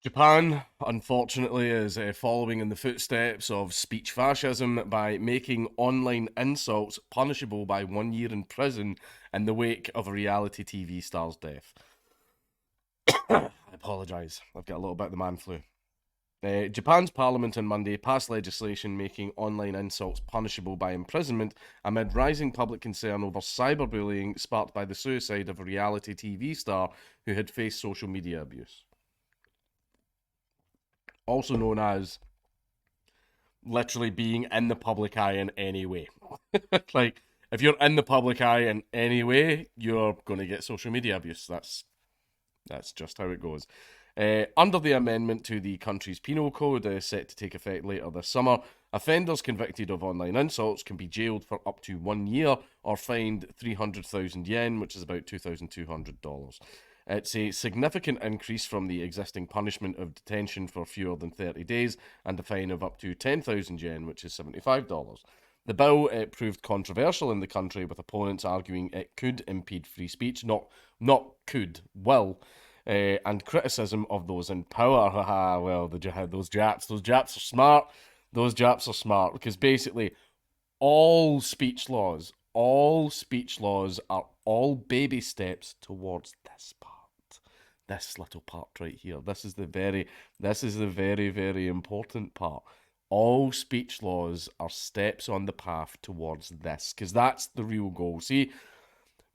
Japan, unfortunately, is following in the footsteps of speech fascism by making online insults punishable by 1 year in prison in the wake of a reality TV star's death. I apologise, I've got a little bit of the man flu. Japan's parliament on Monday passed legislation making online insults punishable by imprisonment amid rising public concern over cyberbullying sparked by the suicide of a reality TV star who had faced social media abuse. Also known as literally being in the public eye in any way. Like, if you're in the public eye in any way, you're going to get social media abuse. That's just how it goes. Under the amendment to the country's penal code, set to take effect later this summer, offenders convicted of online insults can be jailed for up to 1 year or fined 300,000 yen, which is about $2,200. It's a significant increase from the existing punishment of detention for fewer than 30 days and a fine of up to 10,000 yen, which is $75. The bill proved controversial in the country, with opponents arguing it could impede free speech, not could, will, and criticism of those in power. Haha, well, those Japs are smart. Those Japs are smart because basically all speech laws are all baby steps towards this part. This little part right here. This is the very, very important part. All speech laws are steps on the path towards this, because that's the real goal. See,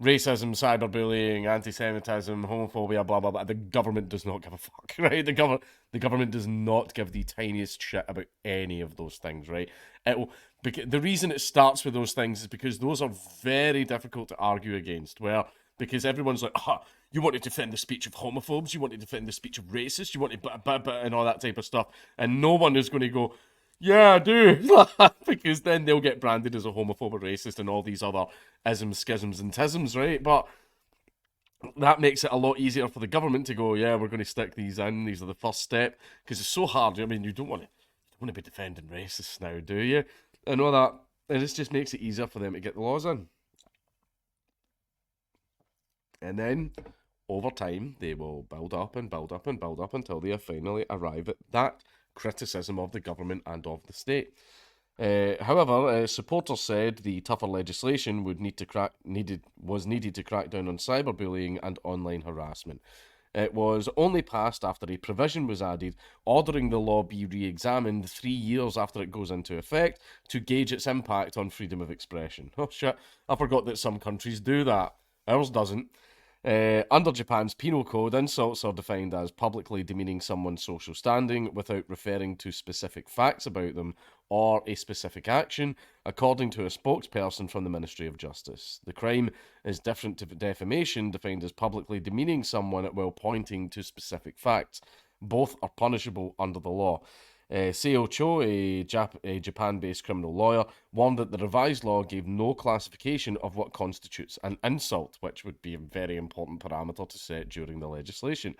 racism, cyberbullying, anti-Semitism, homophobia, blah blah blah. The government does not give a fuck, right? The government does not give the tiniest shit about any of those things, right? The reason it starts with those things is because those are very difficult to argue against. Because everyone's like, you want to defend the speech of homophobes, you want to defend the speech of racists, you want to and all that type of stuff, and no one is going to go, yeah, I do. Because then they'll get branded as a homophobe or racist and all these other isms, schisms, and tisms, right? But that makes it a lot easier for the government to go, yeah, we're going to stick these in. These are the first step. Because it's so hard. I mean, you don't want to be defending racists now, do you? And all that. And this just makes it easier for them to get the laws in. And then, over time, they will build up and build up and build up until they finally arrive at that criticism of the government and of the state. However, supporters said the tougher legislation was needed to crack down on cyberbullying and online harassment. It was only passed after a provision was added ordering the law be re examined 3 years after it goes into effect to gauge its impact on freedom of expression. Oh shit, I forgot that some countries do that. Ours doesn't. Under Japan's penal code, insults are defined as publicly demeaning someone's social standing without referring to specific facts about them or a specific action, according to a spokesperson from the Ministry of Justice. The crime is different to defamation, defined as publicly demeaning someone while pointing to specific facts. Both are punishable under the law. Seo Cho, a Japan-based criminal lawyer, warned that the revised law gave no classification of what constitutes an insult, which would be a very important parameter to set during the legislation.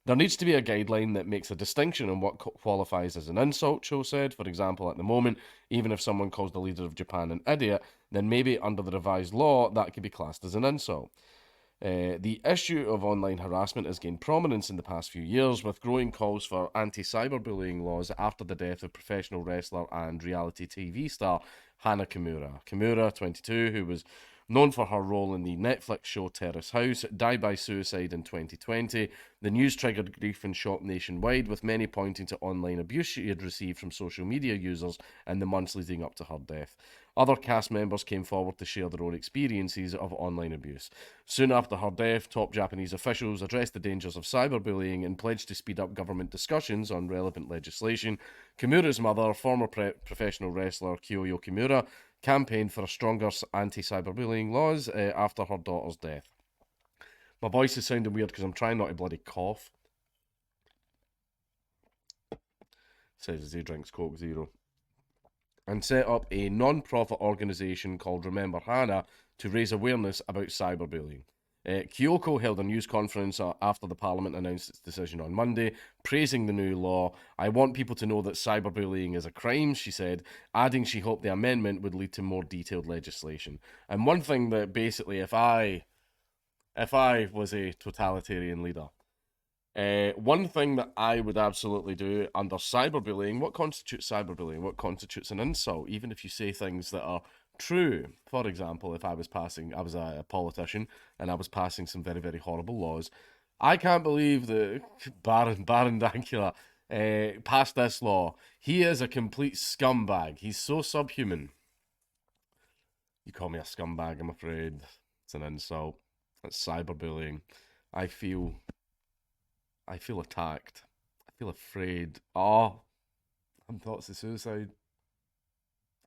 There needs to be a guideline that makes a distinction on what qualifies as an insult, Cho said. For example, at the moment, even if someone calls the leader of Japan an idiot, then maybe under the revised law that could be classed as an insult. The issue of online harassment has gained prominence in the past few years, with growing calls for anti cyberbullying laws after the death of professional wrestler and reality TV star Hana Kimura. Kimura, 22, who was known for her role in the Netflix show Terrace House, died by suicide in 2020. The news triggered grief and shock nationwide, with many pointing to online abuse she had received from social media users in the months leading up to her death. Other cast members came forward to share their own experiences of online abuse. Soon after her death, top Japanese officials addressed the dangers of cyberbullying and pledged to speed up government discussions on relevant legislation. Kimura's mother, former professional wrestler Kyoyo Kimura, campaigned for a stronger anti-cyberbullying laws after her daughter's death. My voice is sounding weird because I'm trying not to bloody cough. Says as he drinks Coke Zero. And set up a non-profit organisation called Remember Hannah to raise awareness about cyberbullying. Kyoko held a news conference after the Parliament announced its decision on Monday, praising the new law. I want people to know that cyberbullying is a crime, she said, adding she hoped the amendment would lead to more detailed legislation. And one thing that basically, if I was a totalitarian leader, One thing that I would absolutely do under cyberbullying, what constitutes cyberbullying? What constitutes an insult? Even if you say things that are true. For example, if I was a politician and I was passing some very, very horrible laws, I can't believe that Baron Dankula passed this law. He is a complete scumbag. He's so subhuman. You call me a scumbag, I'm afraid. It's an insult. It's cyberbullying. I feel attacked. I feel afraid. Oh, I'm thoughts of suicide.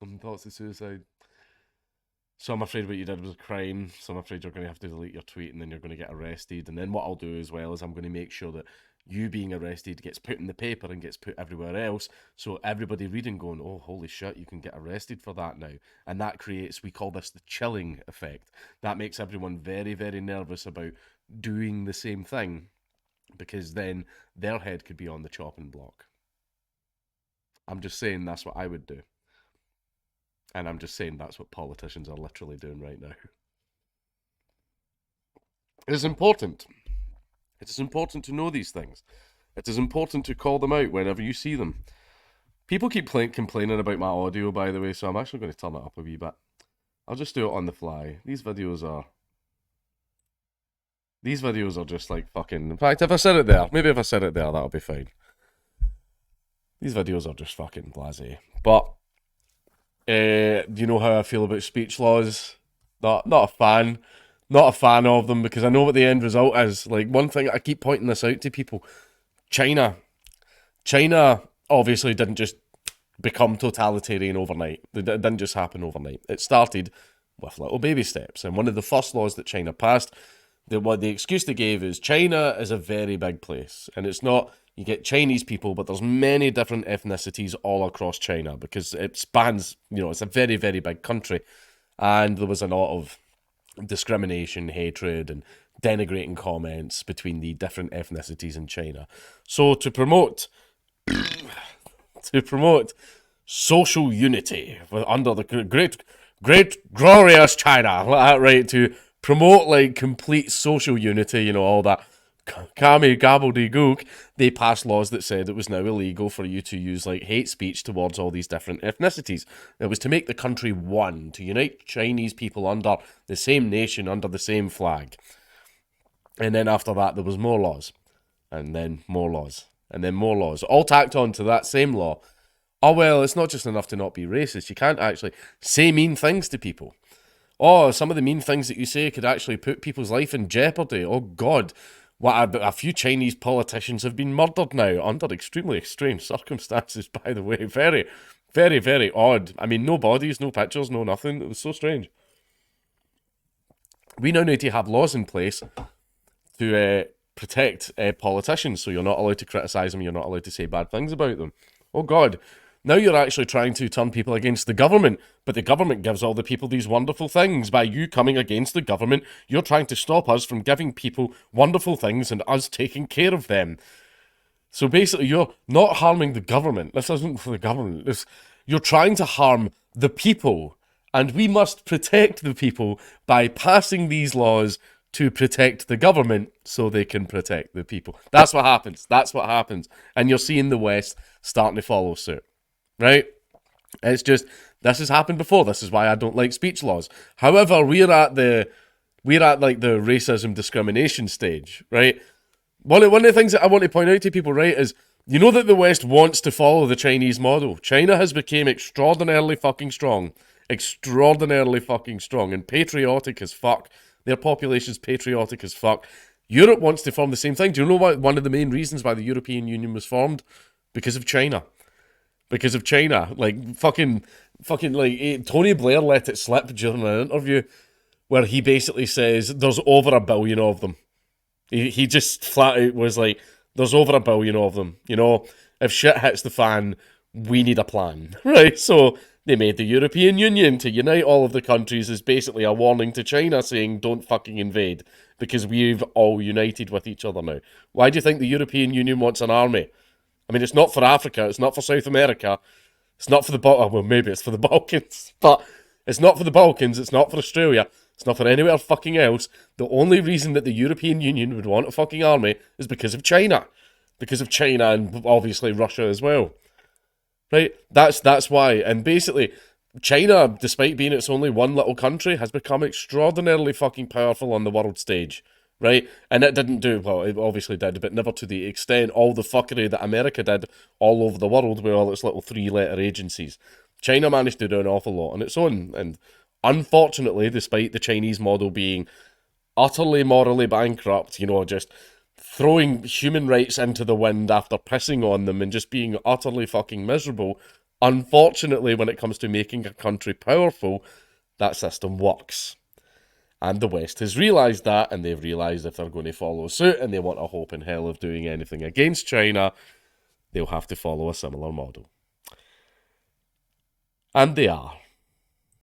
I'm thoughts of suicide. So I'm afraid what you did was a crime. So I'm afraid you're going to have to delete your tweet and then you're going to get arrested. And then what I'll do as well is I'm going to make sure that you being arrested gets put in the paper and gets put everywhere else. So everybody reading going, oh, holy shit, you can get arrested for that now. And that creates, we call this the chilling effect. That makes everyone very, very nervous about doing the same thing, because then their head could be on the chopping block. I'm just saying that's what I would do. And I'm just saying that's what politicians are literally doing right now. It is important. It is important to know these things. It is important to call them out whenever you see them. People keep complaining about my audio, by the way, so I'm actually going to turn it up a wee bit. I'll just do it on the fly. These videos are just like fucking... In fact, if I said it there, that'll be fine. These videos are just fucking blasé. But, do you know how I feel about speech laws? Not a fan. Not a fan of them, because I know what the end result is. Like, one thing, I keep pointing this out to people. China obviously didn't just become totalitarian overnight. It didn't just happen overnight. It started with little baby steps. And one of the first laws that China passed, the excuse they gave is China is a very big place. And it's not, you get Chinese people, but there's many different ethnicities all across China, because it spans, it's a very, very big country. And there was a lot of discrimination, hatred, and denigrating comments between the different ethnicities in China. So to promote social unity under the great glorious China, right? To promote like complete social unity, all that kami gobbledygook, they passed laws that said it was now illegal for you to use like hate speech towards all these different ethnicities. It was to make the country one, to unite Chinese people under the same nation, under the same flag. And then after that, there was more laws, and then more laws, and then more laws, all tacked on to that same law. Oh, well, it's not just enough to not be racist. You can't actually say mean things to people. Oh, some of the mean things that you say could actually put people's life in jeopardy. Oh, God. A few Chinese politicians have been murdered now under extremely strange circumstances, by the way. Very, very, very odd. I mean, no bodies, no pictures, no nothing. It was so strange. We now need to have laws in place to protect politicians, so you're not allowed to criticise them, you're not allowed to say bad things about them. Oh, God. Now you're actually trying to turn people against the government, but the government gives all the people these wonderful things. By you coming against the government, you're trying to stop us from giving people wonderful things and us taking care of them. So basically, you're not harming the government. This isn't for the government. You're trying to harm the people, and we must protect the people by passing these laws to protect the government so they can protect the people. That's what happens. That's what happens. And you're seeing the West starting to follow suit. Right? It's just, this has happened before. This is why I don't like speech laws. However, we're at like the racism discrimination stage, right? One of the things that I want to point out to people, right, is you know that the West wants to follow the Chinese model. China has become extraordinarily fucking strong. Extraordinarily fucking strong and patriotic as fuck. Their population's patriotic as fuck. Europe wants to form the same thing. Do you know what one of the main reasons why the European Union was formed? Because of China. Because of China. Like, fucking, like, Tony Blair let it slip during an interview where he basically says there's over 1 billion of them. He just flat out was like, there's over 1 billion of them. If shit hits the fan, we need a plan. Right? So they made the European Union to unite all of the countries as basically a warning to China saying, don't fucking invade, because we've all united with each other now. Why do you think the European Union wants an army? I mean, it's not for Africa, it's not for South America, it's not for well, maybe it's for the Balkans, but it's not for the Balkans, it's not for Australia. It's not for anywhere fucking else. The only reason that the European Union would want a fucking army is because of China. Because of China and obviously Russia as well. Right? That's why. And basically, China, despite being its only one little country, has become extraordinarily fucking powerful on the world stage. Right? And it didn't do, well, it obviously did, but never to the extent all the fuckery that America did all over the world with all its little three-letter agencies. China managed to do an awful lot on its own. And unfortunately, despite the Chinese model being utterly morally bankrupt, just throwing human rights into the wind after pissing on them and just being utterly fucking miserable, unfortunately, when it comes to making a country powerful, that system works. And the West has realised that, and they've realised if they're going to follow suit and they want a hope in hell of doing anything against China, they'll have to follow a similar model. And they are.